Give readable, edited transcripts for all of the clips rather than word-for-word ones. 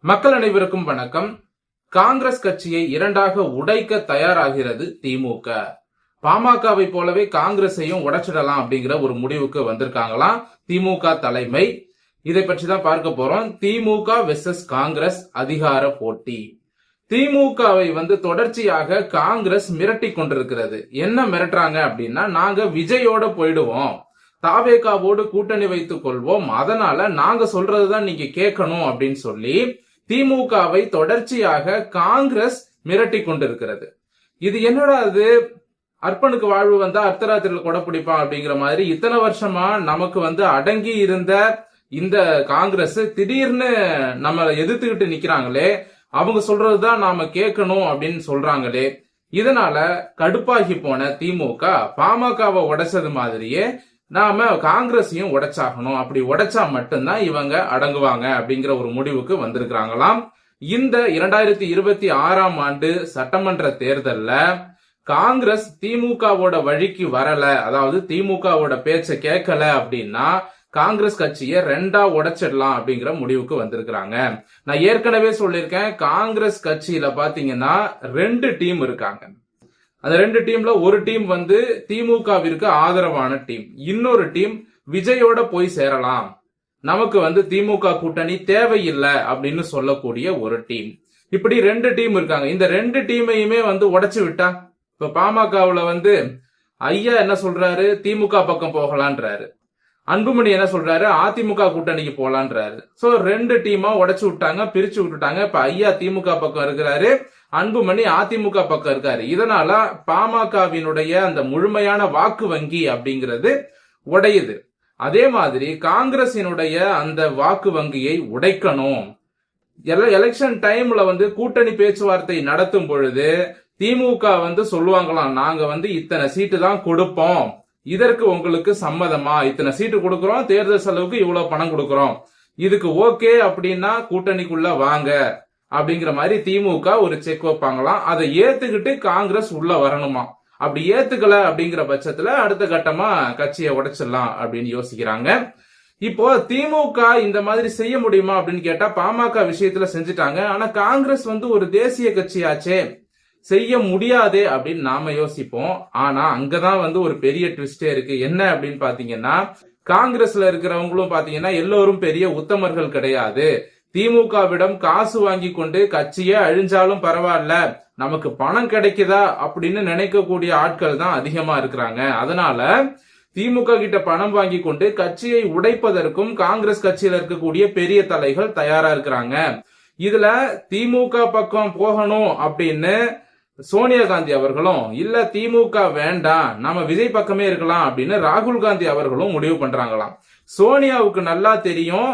மக்கள் அனைவருக்கும் வணக்கம். காங்கிரஸ் கட்சியை இரண்டாக உடைக்க தயாராகிறது திமுக. பாமகவை போலவே காங்கிரஸையும் உடைச்சிடலாம் அப்படிங்கிற ஒரு முடிவுக்கு வந்திருக்காங்களாம் திமுக தலைமை. இதை பற்றி தான் பார்க்க போறோம். திமுக வெர்சஸ் காங்கிரஸ் அதிகார போட்டி. திமுகவை தொடர்ச்சியாக காங்கிரஸ் மிரட்டி கொண்டிருக்கிறது. என்ன மிரட்டுறாங்க அப்படின்னா, நாங்க விஜயோட போயிடுவோம், தாவேகாவோடு கூட்டணி வைத்துக் கொள்வோம், அதனால நாங்க சொல்றதுதான் நீங்க கேட்கணும் அப்படின்னு சொல்லி திமுகவை தொடர்ச்சியாக காங்கிரஸ் மிரட்டி கொண்டிருக்கிறது. இது என்னடா அது, அர்ப்பனுக்கு வாழ்வு வந்தா அர்த்தராத்திரில கொடை பிடிப்பான் அப்படிங்கிற மாதிரி இத்தனை வருஷமா நமக்கு அடங்கி இருந்த இந்த காங்கிரஸ் திடீர்னு நம்ம எதிர்த்துக்கிட்டு நிக்கிறாங்களே, அவங்க சொல்றதுதான் நாம கேட்கணும் அப்படின்னு சொல்றாங்களே. இதனால கடுப்பாகி போன திமுக பாமகவை உடைச்சது மாதிரியே நாம காங்கிரஸையும் உடைச்சாகணும், அப்படி உடைச்சா மட்டும்தான் இவங்க அடங்குவாங்க அப்படிங்கிற ஒரு முடிவுக்கு வந்திருக்கிறாங்களாம். இந்த 2026ஆம் ஆண்டு சட்டமன்ற தேர்தல்ல காங்கிரஸ் திமுகவோட வழிக்கு வரல, அதாவது திமுகவோட பேச்ச கேட்கல அப்படின்னா காங்கிரஸ் கட்சியை ரெண்டா உடைச்சிடலாம் அப்படிங்கிற முடிவுக்கு வந்திருக்கிறாங்க. நான் ஏற்கனவே சொல்லியிருக்கேன், காங்கிரஸ் கட்சியில பாத்தீங்கன்னா 2 டீம் இருக்காங்க. அந்த 2 டீம்ல ஒரு டீம் திமுகவிற்கு ஆதரவான டீம், இன்னொரு டீம் விஜயோட போய் சேரலாம், நமக்கு திமுக கூட்டணி தேவையில்லை அப்படின்னு சொல்லக்கூடிய ஒரு டீம். இப்படி 2 டீம் இருக்காங்க. இந்த 2 டீமையுமே உடைச்சு விட்டா, இப்ப பாமகவுல ஐயா என்ன சொல்றாரு, திமுக பக்கம் போகலான்றாரு. அன்புமணி என்ன சொல்றாரு, அதிமுக கூட்டணிக்கு போலான்றாரு. சோ 2 டீமா உடைச்சு விட்டாங்க, பிரிச்சு விட்டுட்டாங்க. இப்ப ஐயா திமுக பக்கம் இருக்கிறாரு, அன்புமணி அதிமுக பக்கம் இருக்காரு. இதனால பாமகவினுடைய அந்த முழுமையான வாக்கு வங்கி அப்படிங்கிறது உடையுது. அதே மாதிரி காங்கிரசினுடைய அந்த வாக்கு வங்கியை உடைக்கணும். எலெக்ஷன் டைம்ல கூட்டணி பேச்சுவார்த்தை நடத்தும் பொழுது திமுக சொல்லுவாங்களாம், நாங்க இத்தனை சீட்டு தான் கொடுப்போம், இதற்கு உங்களுக்கு சம்மதமா, இத்தனை சீட்டு கொடுக்கறோம், தேர்தல் செலவுக்கு இவ்வளவு பணம் கொடுக்கறோம், இதுக்கு ஓகே அப்படின்னா கூட்டணிக்குள்ள வாங்க அப்படிங்கிற மாதிரி திமுக ஒரு செக் வைப்பாங்களாம். அதை ஏத்துக்கிட்டு காங்கிரஸ் உள்ள வரணுமா. அப்படி ஏத்துக்கல அப்படிங்கிற பட்சத்துல அடுத்த கட்டமா கட்சியை உடைச்சிடலாம் அப்படின்னு யோசிக்கிறாங்க. இப்போ திமுக இந்த மாதிரி செய்ய முடியுமா அப்படின்னு கேட்டா, பாமக விஷயத்துல செஞ்சுட்டாங்க. ஆனா காங்கிரஸ் ஒரு தேசிய கட்சியாச்சே, செய்ய முடியாதே அப்படின்னு நாம யோசிப்போம். ஆனா அங்கதான் ஒரு பெரிய ட்விஸ்டே இருக்கு. என்ன அப்படின்னு பாத்தீங்கன்னா, காங்கிரஸ்ல இருக்கிறவங்களும் பாத்தீங்கன்னா எல்லோரும் பெரிய உத்தமர்கள் கிடையாது. திமுகவிடம் காசு வாங்கி கொண்டு கட்சியே அழிஞ்சாலும் பரவாயில்ல, நமக்கு பணம் கிடைக்குதா அப்படின்னு நினைக்கக்கூடிய ஆட்கள் தான் அதிகமா இருக்கிறாங்க. அதனால திமுக கிட்ட பணம் வாங்கி கொண்டு கட்சியை உடைப்பதற்கும் காங்கிரஸ் கட்சியில இருக்கக்கூடிய பெரிய தலைகள் தயாரா இருக்கிறாங்க. இதுல திமுக பக்கம் போகணும் அப்படின்னு சோனியா காந்தி அவர்களும், இல்ல திமுக வேண்டாம், நம்ம விஜய் பக்கமே இருக்கலாம் அப்படின்னு ராகுல் காந்தி அவர்களும் முடிவு பண்றாங்களாம். சோனியாவுக்கு நல்லா தெரியும்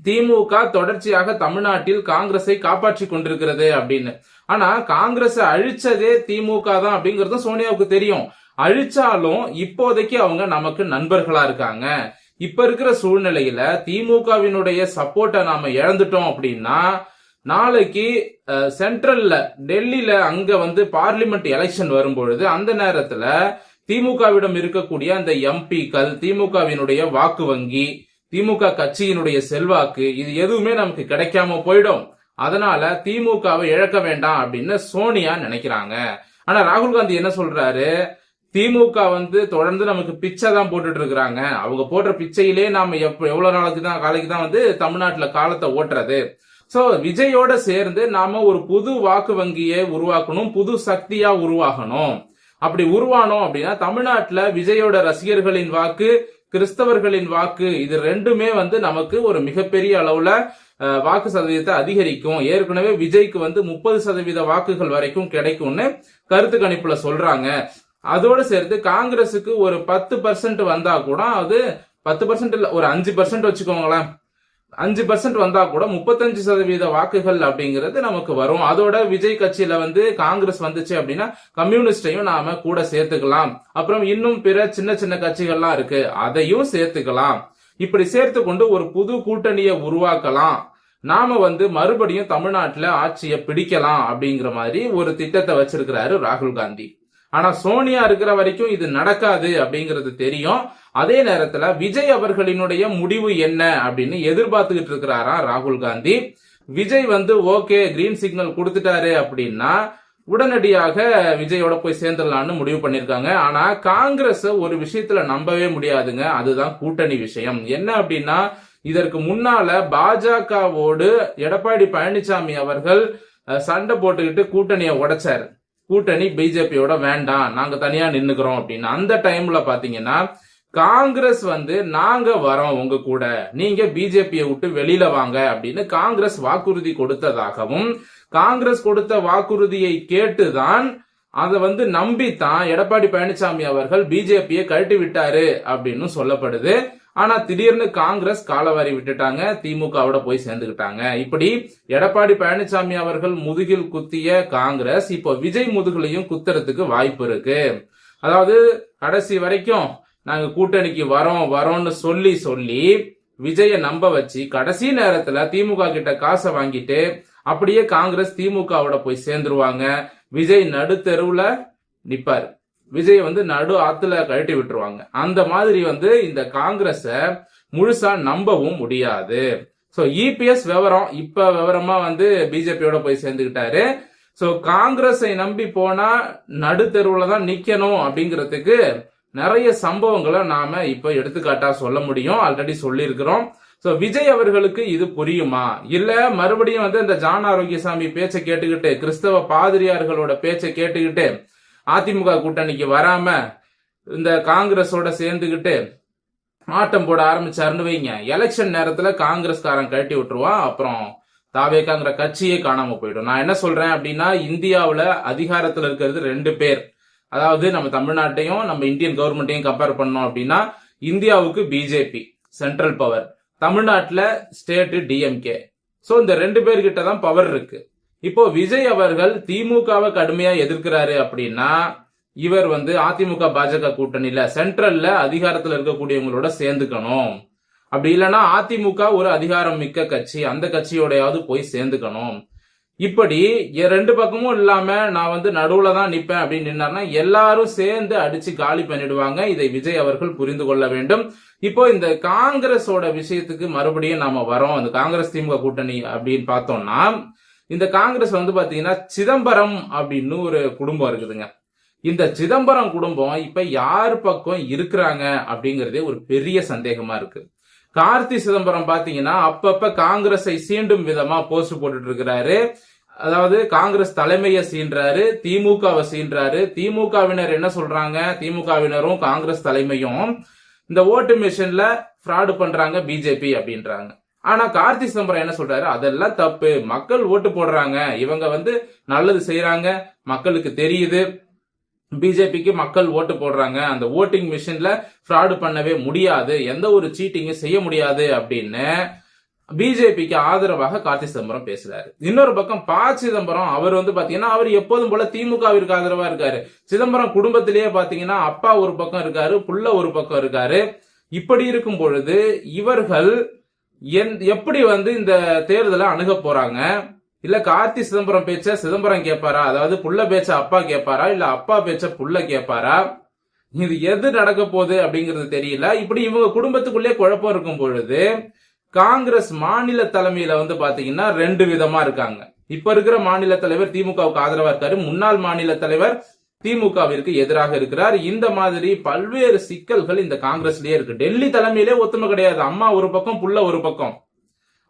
திமுக தொடர்ச்சியாக தமிழ்நாட்டில் காங்கிரஸை காப்பாற்றி கொண்டிருக்கிறது அப்படின்னு. ஆனா காங்கிரஸ் அழிச்சதே திமுக தான் அப்படிங்கறது சோனியாவுக்கு தெரியும். அழிச்சாலும் இப்போதைக்கு அவங்க நமக்கு நண்பர்களா இருக்காங்க. இப்ப இருக்கிற சூழ்நிலையில திமுகவினுடைய சப்போர்ட்டை நாம இழந்துட்டோம் அப்படின்னா, நாளைக்கு சென்ட்ரல்ல டெல்லியில அங்க பார்லிமெண்ட் எலெக்ஷன் வரும்பொழுது அந்த நேரத்துல திமுகவிடம் இருக்கக்கூடிய அந்த எம்பிக்கள், திமுகவினுடைய வாக்கு வங்கி, திமுக கட்சியினுடைய செல்வாக்கு, இது எதுவுமே நமக்கு கிடைக்காம போயிடும். அதனால திமுகவை இழக்க வேண்டாம் அப்படின்னு சோனியா நினைக்கிறாங்க. ஆனா ராகுல் காந்தி என்ன சொல்றாரு, திமுக தொடர்ந்து நமக்கு பிச்சை தான் போட்டுட்டு இருக்கிறாங்க, அவங்க போடுற பிச்சையிலே நாம எவ்வளவு நாளைக்கு தான் தமிழ்நாட்டுல காலத்தை ஓட்டுறது. சோ விஜயோட சேர்ந்து நாம ஒரு புது வாக்கு வங்கியை உருவாக்கணும், புது சக்தியா உருவாகணும். அப்படி உருவானோம் அப்படின்னா தமிழ்நாட்டுல விஜயோட ரசிகர்களின் வாக்கு, கிறிஸ்தவர்களின் வாக்கு, இது ரெண்டுமே நமக்கு ஒரு மிகப்பெரிய அளவுல வாக்கு சதவீதத்தை அதிகரிக்கும். ஏற்கனவே விஜய்க்கு 30% வாக்குகள் வரைக்கும் கிடைக்கும்னு கருத்து கணிப்புல சொல்றாங்க. அதோட சேர்த்து காங்கிரசுக்கு ஒரு 10% வந்தா கூட, அது 10% இல்ல, ஒரு 5% வச்சுக்கோங்களேன், 5% வந்தா கூட 35% வாக்குகள் அப்படிங்கிறது நமக்கு வரும். அதோட விஜய் கட்சியில காங்கிரஸ் வந்துச்சு அப்படின்னா கம்யூனிஸ்டையும் நாம கூட சேர்த்துக்கலாம். அப்புறம் இன்னும் பிற சின்ன சின்ன கட்சிகள்லாம் இருக்கு, அதையும் சேர்த்துக்கலாம். இப்படி சேர்த்து கொண்டு ஒரு புது கூட்டணியை உருவாக்கலாம், நாம மறுபடியும் தமிழ்நாட்டுல ஆட்சியை பிடிக்கலாம் அப்படிங்கிற மாதிரி ஒரு திட்டத்தை வச்சிருக்கிறாரு ராகுல் காந்தி. ஆனா சோனியா இருக்கிற வரைக்கும் இது நடக்காது அப்படிங்கிறது தெரியும். அதே நேரத்துல விஜய் அவர்களினுடைய முடிவு என்ன அப்படின்னு எதிர்பார்த்துக்கிட்டு இருக்கிறாரா ராகுல் காந்தி. விஜய் வந்து ஓகே கிரீன் சிக்னல் கொடுத்துட்டாரு அப்படின்னா உடனடியாக விஜயோட போய் சேர்ந்துடலாம்னு முடிவு பண்ணிருக்காங்க. ஆனா காங்கிரஸ் ஒரு விஷயத்துல நம்பவே முடியாதுங்க. அதுதான் கூட்டணி விஷயம். என்ன அப்படின்னா, இதற்கு முன்னால பாஜகவோடு எடப்பாடி பழனிசாமி அவர்கள் சண்டை போட்டுக்கிட்டு கூட்டணியை உடைச்சாரு. கூட்டணி பிஜேபியோட வேண்டாம், நாங்க தனியா நின்னுக்கிறோம் அப்படின்னு. அந்த டைம்ல பாத்தீங்கன்னா காங்கிரஸ் வந்து நாங்க வரோம் உங்க கூட, நீங்க பிஜேபியை விட்டு வெளியில வாங்க அப்படின்னு காங்கிரஸ் வாக்குறுதி கொடுத்ததாகவும், காங்கிரஸ் கொடுத்த வாக்குறுதியை கேட்டுதான் அதை வந்து நம்பித்தான் எடப்பாடி பழனிசாமி அவர்கள் பிஜேபியை கழட்டி விட்டாரு அப்படின்னு சொல்லப்படுது. ஆனா திடீர்னு காங்கிரஸ் காலவாரி விட்டுட்டாங்க, திமுகவோட போய் சேர்ந்துக்கிட்டாங்க. இப்படி எடப்பாடி பழனிசாமி அவர்கள் முதுகில் குத்திய காங்கிரஸ் இப்போ விஜய் முதுகிலையும் குத்துறதுக்கு வாய்ப்பு இருக்கு. அதாவது கடைசி வரைக்கும் நாங்க கூட்டணிக்கு வரோம்னு சொல்லி விஜய நம்ப வச்சு கடைசி நேரத்துல திமுக கிட்ட காசை வாங்கிட்டு அப்படியே காங்கிரஸ் திமுகவோட போய் சேர்ந்துருவாங்க. விஜய் நடு தெருவுல நிப்பாரு, விஜய் வந்து நடு ஆத்துல கழட்டி விட்டுருவாங்க. அந்த மாதிரி வந்து இந்த காங்கிரஸ முழுசா நம்பவும் முடியாது. சோ இபிஎஸ் விவரம் இப்ப விவரமா வந்து பிஜேபியோட போய் சேர்ந்துகிட்டாரு. சோ காங்கிரஸை நம்பி போனா நடு தெருவுல தான் நிக்கணும் அப்படிங்கறதுக்கு நிறைய சம்பவங்களை நாம இப்ப எடுத்துக்காட்டா சொல்ல முடியும். ஆல்ரெடி சொல்லி இருக்கிறோம். சோ விஜய் அவர்களுக்கு இது புரியுமா, இல்ல மறுபடியும் வந்து இந்த ஜான் ஆரோக்கியசாமி பேச்சை கேட்டுக்கிட்டு, கிறிஸ்தவ பாதிரியார்களோட பேச்சை கேட்டுக்கிட்டு அதிமுக கூட்டணிக்கு வராம இந்த காங்கிரஸோட சேர்ந்துகிட்டு ஆட்டம் போட ஆரம்பிச்சாருன்னு வைங்க, எலெக்ஷன் நேரத்துல காங்கிரஸ்காரன் கழட்டி விட்டுருவான். அப்புறம் தாவேகாங்கிற கட்சியே காணாம போயிடும். நான் என்ன சொல்றேன் அப்படின்னா, இந்தியாவுல அதிகாரத்துல இருக்கிறது 2 பேர். அதாவது நம்ம தமிழ்நாட்டையும் நம்ம இந்தியன் கவர்மெண்ட்டையும் கம்பேர் பண்ணோம் அப்படின்னா, இந்தியாவுக்கு பிஜேபி சென்ட்ரல் பவர், தமிழ்நாட்டுல ஸ்டேட் டிஎம்கே. சோ இந்த 2 பேர்கிட்ட தான் பவர் இருக்கு. இப்போ விஜய் அவர்கள் திமுகவை கடுமையா எதிர்க்கிறாரு அப்படின்னா, இவர் வந்து அதிமுக பாஜக கூட்டணியில சென்ட்ரல்ல அதிகாரத்துல இருக்கக்கூடியவங்களோட சேர்ந்துக்கணும். அப்படி இல்லைன்னா அதிமுக ஒரு அதிகாரம் மிக்க கட்சி, அந்த கட்சியோடையாவது போய் சேர்ந்துக்கணும். இப்படி 2 பக்கமும் இல்லாம நான் வந்து நடுவுல தான் நிப்பேன் அப்படின்னு நின்னாருன்னா எல்லாரும் சேர்ந்து அடிச்சு காலி பண்ணிடுவாங்க. இதை விஜய் அவர்கள் புரிந்து கொள்ள வேண்டும். இப்போ இந்த காங்கிரஸோட விஷயத்துக்கு மறுபடியும் நாம வரோம். அந்த காங்கிரஸ் திமுக கூட்டணி அப்படின்னு பார்த்தோம்னா, இந்த காங்கிரஸ் வந்து பாத்தீங்கன்னா சிதம்பரம் அப்படின்னு ஒரு குடும்பம் இருக்குதுங்க. இந்த சிதம்பரம் குடும்பம் இப்ப யார் பக்கம் இருக்கிறாங்க அப்படிங்கறதே ஒரு பெரிய சந்தேகமா இருக்கு. கார்த்தி சிதம்பரம் பாத்தீங்கன்னா அப்பப்ப காங்கிரஸை சீண்டும் விதமா போஸ்ட் போட்டுட்டு இருக்கிறாரு. அதாவது காங்கிரஸ் தலைமையை சீன்றாரு, திமுகவை சீன்றாரு. திமுகவினர் என்ன சொல்றாங்க, திமுகவினரும் காங்கிரஸ் தலைமையும் இந்த ஓட்டு மிஷின்ல ஃப்ராடு பண்றாங்க பிஜேபி அப்படின்றாங்க. ஆனா கார்த்தி சிதம்பரம் என்ன சொல்றாரு, அதெல்லாம் தப்பு, மக்கள் ஓட்டு போடுறாங்க, இவங்க வந்து நல்லது செய்யறாங்க, மக்களுக்கு தெரியுது, பிஜேபிக்கு மக்கள் ஓட்டு போடுறாங்க, அந்த ஓட்டிங் மிஷின்ல ஃப்ராடு பண்ணவே முடியாது, எந்த ஒரு சீட்டிங்கும் செய்ய முடியாது அப்படின்னு பிஜேபிக்கு ஆதரவாக கார்த்தி சிதம்பரம் பேசுறாரு. இன்னொரு பக்கம் ப சிதம்பரம் அவர் வந்து பாத்தீங்கன்னா அவர் எப்போதும் போல திமுகவிற்கு ஆதரவா இருக்காரு. சிதம்பரம் குடும்பத்திலேயே பாத்தீங்கன்னா அப்பா ஒரு பக்கம் இருக்காரு, புள்ள ஒரு பக்கம் இருக்காரு. இப்படி இருக்கும் பொழுது இவர்கள் எப்படி வந்து இந்த தேர்தலை அணுக போறாங்க? இல்ல கார்த்தி சிதம்பரம் பேச்ச சிதம்பரம் கேட்பாரா, அதாவது புள்ள பேச்ச அப்பா கேட்பாரா, இல்ல அப்பா பேச்ச புள்ள கேட்பாரா? இது எது நடக்க போகுது அப்படிங்கிறது தெரியல. இப்படி இவங்க குடும்பத்துக்குள்ளே குழப்பம் இருக்கும் பொழுது காங்கிரஸ் மாநில தலைமையில வந்து பாத்தீங்கன்னா 2 விதமா இருக்காங்க. இப்ப இருக்கிற மாநில தலைவர் திமுகவுக்கு ஆதரவா இருக்காரு, முன்னாள் மாநில தலைவர் திமுகவிற்கு எதிராக இருக்கிறார். இந்த மாதிரி பல்வேறு சிக்கல்கள் இந்த காங்கிரஸ்லயே இருக்கு. டெல்லி தலைமையிலே ஒத்துமை கிடையாது, அம்மா ஒரு பக்கம் புள்ள ஒரு பக்கம்.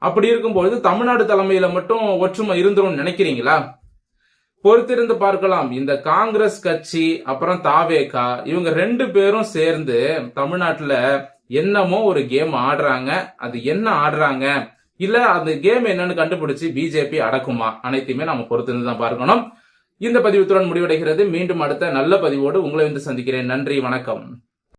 அப்படி இருக்கும்போது தமிழ்நாடு தலைமையில மட்டும் ஒற்றுமை இருந்துரும் நினைக்கிறீங்களா? பொறுத்திருந்து பார்க்கலாம். இந்த காங்கிரஸ் கட்சி அப்புறம் தாவேகா இவங்க 2 பேரும் சேர்ந்து தமிழ்நாட்டுல என்னமோ ஒரு கேம் ஆடுறாங்க. அது என்ன ஆடுறாங்க, இல்ல அந்த கேம் என்னன்னு கண்டுபிடிச்சு பிஜேபி அடக்குமா, அனைத்தையுமே நம்ம பொறுத்திருந்து தான் பார்க்கணும். இந்த பதிவுத்துடன் முடிவடைகிறது. மீண்டும் அடுத்த நல்ல பதிவோடு உங்களை வந்து சந்திக்கிறேன். நன்றி, வணக்கம்.